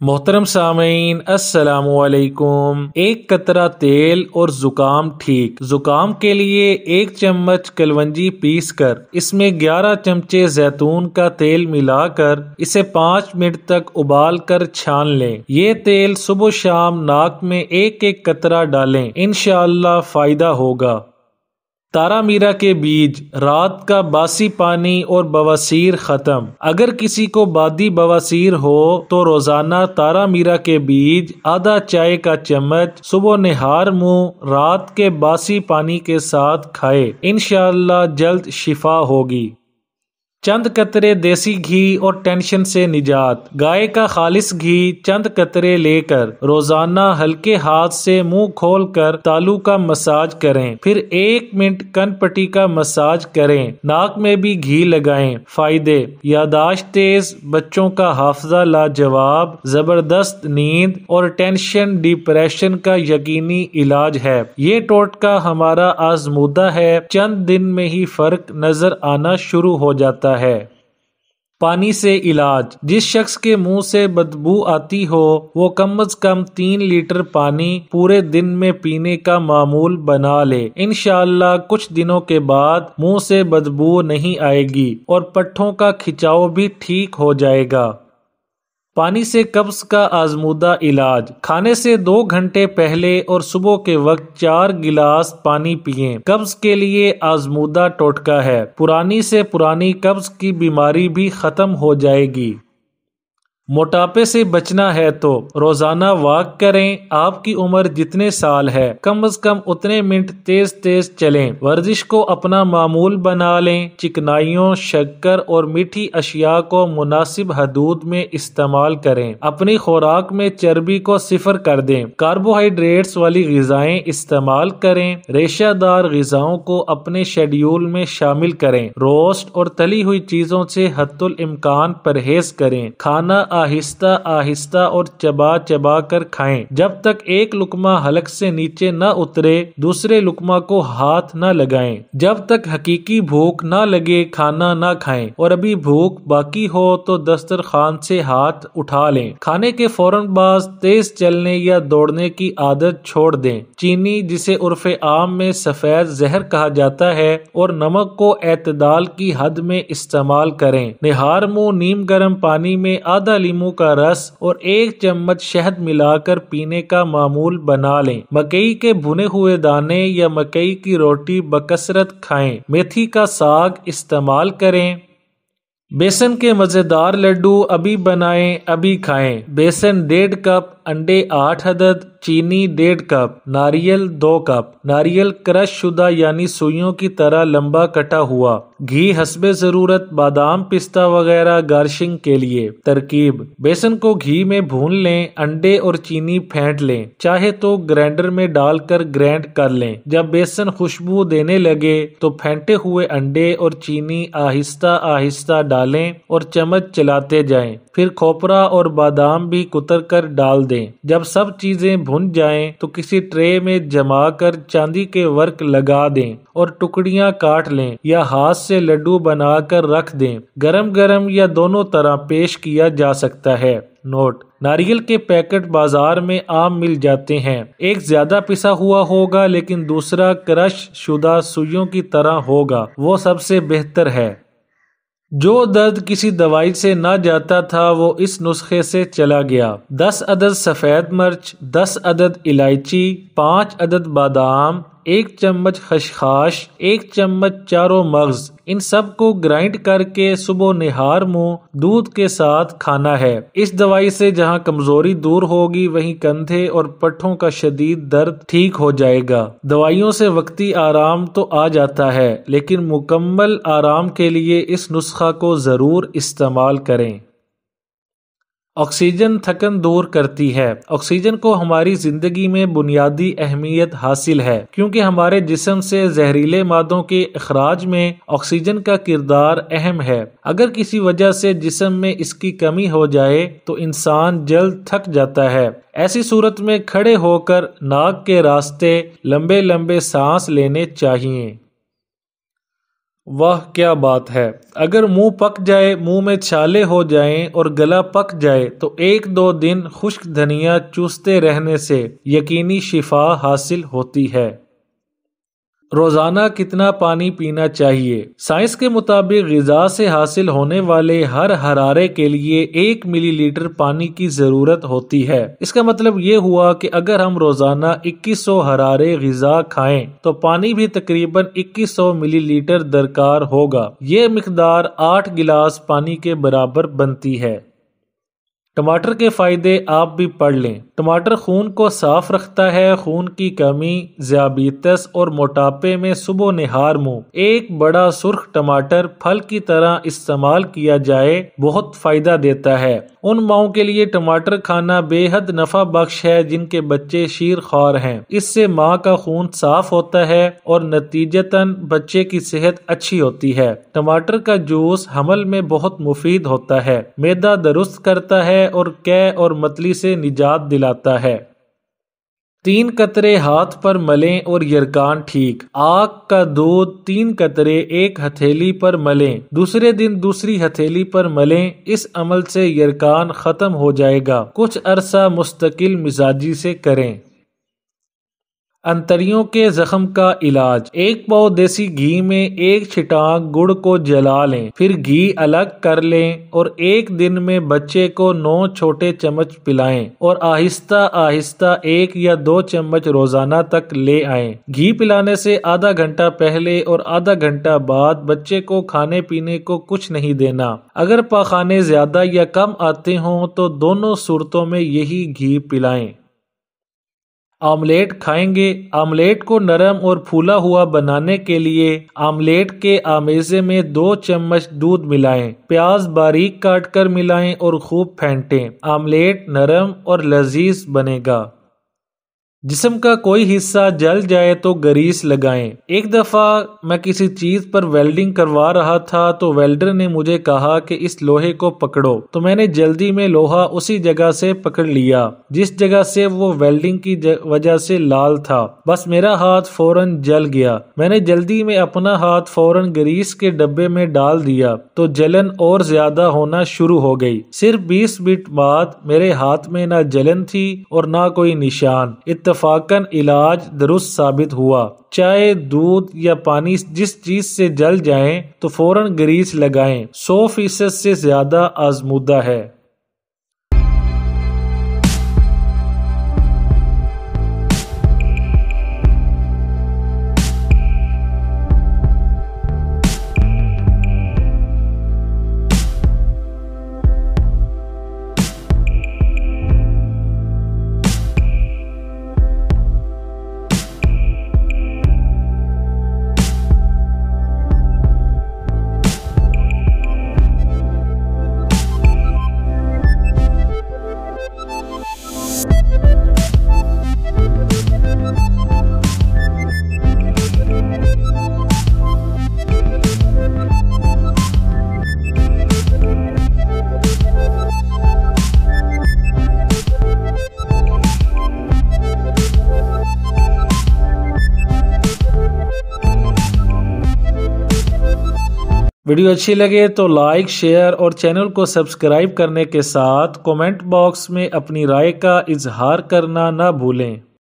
محترم سامعین السلام علیکم۔ ایک قطرہ تیل اور زکام ٹھیک۔ زکام کے لیے 1 چمچ کلونجی پیس کر اس میں 11 چمچے زیتون کا تیل ملا کر اسے 5 منٹ تک ابال کر چھان لیں۔ یہ تیل صبح و شام ناک میں 1 قطرہ ڈالیں، انشاءاللہ فائدہ ہوگا۔ تارا میرا کے بیج، رات کا باسی پانی اور بواسیر ختم۔ اگر کسی کو بادی بواسیر ہو تو روزانہ تارا میرا کے بیج آدھا چائے کا چمچ صبح نہار منہ رات کے باسی پانی کے ساتھ کھائے، انشاءاللہ جلد شفا ہوگی۔ چند قطرے دیسی گھی اور ٹینشن سے نجات۔ گائے کا خالص گھی چند قطرے لے کر روزانہ ہلکے ہاتھ سے منہ کھول کر تالو کا مساج کریں، پھر 1 منٹ کن پٹی کا مساج کریں۔ ناک میں بھی گھی لگائیں۔ فائدے: یادداشت تیز، بچوں کا حافظہ لاجواب، زبردست نیند اور ٹینشن ڈپریشن کا یقینی علاج ہے۔ یہ ٹوٹکا ہمارا آزمودہ ہے، چند دن میں ہی فرق نظر آنا شروع ہو جاتا ہے۔ پانی سے علاج: جس شخص کے منہ سے بدبو آتی ہو وہ کم از کم 3 لیٹر پانی پورے دن میں پینے کا معمول بنا لے، انشاءاللہ کچھ دنوں کے بعد منہ سے بدبو نہیں آئے گی اور پٹھوں کا کھچاؤ بھی ٹھیک ہو جائے گا۔ پانی سے قبض کا آزمودہ علاج: کھانے سے 2 گھنٹے پہلے اور صبح کے وقت 4 گلاس پانی پئیں۔ قبض کے لیے آزمودہ ٹوٹکا ہے، پرانی سے پرانی قبض کی بیماری بھی ختم ہو جائے گی۔ موٹاپے سے بچنا ہے تو روزانہ واک کریں۔ آپ کی عمر جتنے سال ہے کم از کم اتنے منٹ تیز تیز چلیں۔ ورزش کو اپنا معمول بنا لیں۔ چکنائیوں، شکر اور میٹھی اشیاء کو مناسب حدود میں استعمال کریں۔ اپنی خوراک میں چربی کو 0 کر دیں۔ کاربوہائیڈریٹس والی غذائیں استعمال کریں۔ ریشہ دار غذاؤں کو اپنے شیڈیول میں شامل کریں۔ روسٹ اور تلی ہوئی چیزوں سے حتی الامکان پرہیز کریں۔ کھانا آہستہ آہستہ اور چبا چبا کر کھائیں۔ جب تک ایک لقمہ حلق سے نیچے نہ اترے دوسرے لقمہ کو ہاتھ نہ لگائیں۔ جب تک حقیقی بھوک نہ لگے کھانا نہ کھائیں اور ابھی بھوک باقی ہو تو دسترخوان سے ہاتھ اٹھا لیں۔ کھانے کے فوراً بعد تیز چلنے یا دوڑنے کی عادت چھوڑ دیں۔ چینی، جسے عرف عام میں سفید زہر کہا جاتا ہے، اور نمک کو اعتدال کی حد میں استعمال کریں۔ نہار منہ نیم گرم پانی میں آدھا لیموں کا رس اور 1 چمچ شہد ملا کر پینے کا معمول بنا لیں۔ مکئی کے بھنے ہوئے دانے یا مکئی کی روٹی بکثرت کھائیں۔ میتھی کا ساگ استعمال کریں۔ بیسن کے مزیدار لڈو ابھی بنائیں ابھی کھائیں۔ بیسن 1.5 کپ، انڈے 8 عدد، چینی 1.5 کپ، ناریل 2 کپ۔ ناریل کرش شدہ یعنی سوئیوں کی طرح لمبا کٹا ہوا۔ گھی حسب ضرورت، بادام پستہ وغیرہ گارشنگ کے لیے۔ ترکیب: بیسن کو گھی میں بھون لیں، انڈے اور چینی پھینٹ لیں، چاہے تو گرائنڈر میں ڈال کر گرائنڈ کر لیں۔ جب بیسن خوشبو دینے لگے تو پھینٹے ہوئے انڈے اور چینی آہستہ آہستہ ڈالیں اور چمچ چلاتے جائیں، پھر کھوپرا اور بادام بھی کتر کر ڈال دیں۔ جب سب چیزیں بھن جائیں تو کسی ٹرے میں جما کر چاندی کے ورق لگا دیں اور ٹکڑیاں کاٹ لیں یا ہاتھ سے لڈو بنا کر رکھ دیں۔ گرم گرم یا دونوں طرح پیش کیا جا سکتا ہے۔ نوٹ: ناریل کے پیکٹ بازار میں عام مل جاتے ہیں۔ ایک زیادہ پسا ہوا ہوگا لیکن دوسرا کرش شدہ سوئیوں کی طرح ہوگا، وہ سب سے بہتر ہے۔ جو درد کسی دوائی سے نہ جاتا تھا وہ اس نسخے سے چلا گیا۔ 10 عدد سفید مرچ، 10 عدد الائچی، 5 عدد بادام، 1 چمچ خشخاش، 1 چمچ چاروں مغز، ان سب کو گرائنڈ کر کے صبح نہار منہ دودھ کے ساتھ کھانا ہے۔ اس دوائی سے جہاں کمزوری دور ہوگی وہیں کندھے اور پٹھوں کا شدید درد ٹھیک ہو جائے گا۔ دوائیوں سے وقتی آرام تو آ جاتا ہے لیکن مکمل آرام کے لیے اس نسخہ کو ضرور استعمال کریں۔ آکسیجن تھکن دور کرتی ہے۔ آکسیجن کو ہماری زندگی میں بنیادی اہمیت حاصل ہے کیونکہ ہمارے جسم سے زہریلے مادوں کے اخراج میں آکسیجن کا کردار اہم ہے۔ اگر کسی وجہ سے جسم میں اس کی کمی ہو جائے تو انسان جلد تھک جاتا ہے۔ ایسی صورت میں کھڑے ہو کر ناک کے راستے لمبے لمبے سانس لینے چاہیے۔ واہ کیا بات ہے! اگر منہ پک جائے، منہ میں چھالے ہو جائیں اور گلا پک جائے تو 1-2 دن خشک دھنیا چوستے رہنے سے یقینی شفا حاصل ہوتی ہے۔ روزانہ کتنا پانی پینا چاہیے؟ سائنس کے مطابق غذا سے حاصل ہونے والے ہر حرارے کے لیے 1 ملی لیٹر پانی کی ضرورت ہوتی ہے۔ اس کا مطلب یہ ہوا کہ اگر ہم روزانہ 2100 حرارے غذا کھائیں تو پانی بھی تقریباً 2100 ملی لیٹر درکار ہوگا۔ یہ مقدار 8 گلاس پانی کے برابر بنتی ہے۔ ٹماٹر کے فائدے آپ بھی پڑھ لیں۔ ٹماٹر خون کو صاف رکھتا ہے۔ خون کی کمی، ذیابیطس اور موٹاپے میں صبح نہار منہ ایک بڑا سرخ ٹماٹر پھل کی طرح استعمال کیا جائے بہت فائدہ دیتا ہے۔ ان ماؤں کے لیے ٹماٹر کھانا بے حد نفع بخش ہے جن کے بچے شیر خوار ہیں۔ اس سے ماں کا خون صاف ہوتا ہے اور نتیجتاً بچے کی صحت اچھی ہوتی ہے۔ ٹماٹر کا جوس حمل میں بہت مفید ہوتا ہے، معدہ درست کرتا ہے اور قے اور متلی سے نجات دلاتا ہے۔ 3 قطرے ہاتھ پر ملیں اور یرکان ٹھیک۔ آگ کا دودھ 3 قطرے 1 ہتھیلی پر ملیں، دوسرے دن دوسری ہتھیلی پر ملیں۔ اس عمل سے یرکان ختم ہو جائے گا۔ کچھ عرصہ مستقل مزاجی سے کریں۔ انتڑیوں کے زخم کا علاج۔ 1 پاؤ دیسی گھی میں 1 چھٹانک گڑ کو جلا لیں، پھر گھی الگ کر لیں اور 1 دن میں بچے کو 9 چھوٹے چمچ پلائیں اور آہستہ آہستہ 1 یا 2 چمچ روزانہ تک لے آئیں۔ گھی پلانے سے آدھا گھنٹہ پہلے اور آدھا گھنٹہ بعد بچے کو کھانے پینے کو کچھ نہیں دینا۔ اگر پاخانے زیادہ یا کم آتے ہوں تو دونوں صورتوں میں یہی گھی پلائیں۔ آملیٹ کھائیں گے؟ آملیٹ کو نرم اور پھولا ہوا بنانے کے لیے آملیٹ کے آمیزے میں 2 چمچ دودھ ملائیں، پیاز باریک کاٹ کر ملائیں اور خوب پھینٹیں۔ آملیٹ نرم اور لذیذ بنے گا۔ جسم کا کوئی حصہ جل جائے تو گریس لگائیں۔ ایک دفعہ میں کسی چیز پر ویلڈنگ کروا رہا تھا تو ویلڈر نے مجھے کہا کہ اس لوہے کو پکڑو، تو میں نے جلدی میں لوہا اسی جگہ سے پکڑ لیا جس جگہ سے وہ ویلڈنگ کی وجہ سے لال تھا۔ بس میرا ہاتھ فوراً جل گیا۔ میں نے جلدی میں اپنا ہاتھ فوراً گریس کے ڈبے میں ڈال دیا تو جلن اور زیادہ ہونا شروع ہو گئی۔ صرف 20 منٹ بعد میرے ہاتھ میں نہ جلن تھی اور نہ کوئی نشان۔ اتفاقاً علاج درست ثابت ہوا۔ چائے، دودھ یا پانی جس چیز سے جل جائیں تو فوراً گریس لگائیں۔ 100% سے زیادہ آزمودہ ہے۔ ویڈیو اچھی لگے تو لائک، شیئر اور چینل کو سبسکرائب کرنے کے ساتھ کمنٹ باکس میں اپنی رائے کا اظہار کرنا نہ بھولیں۔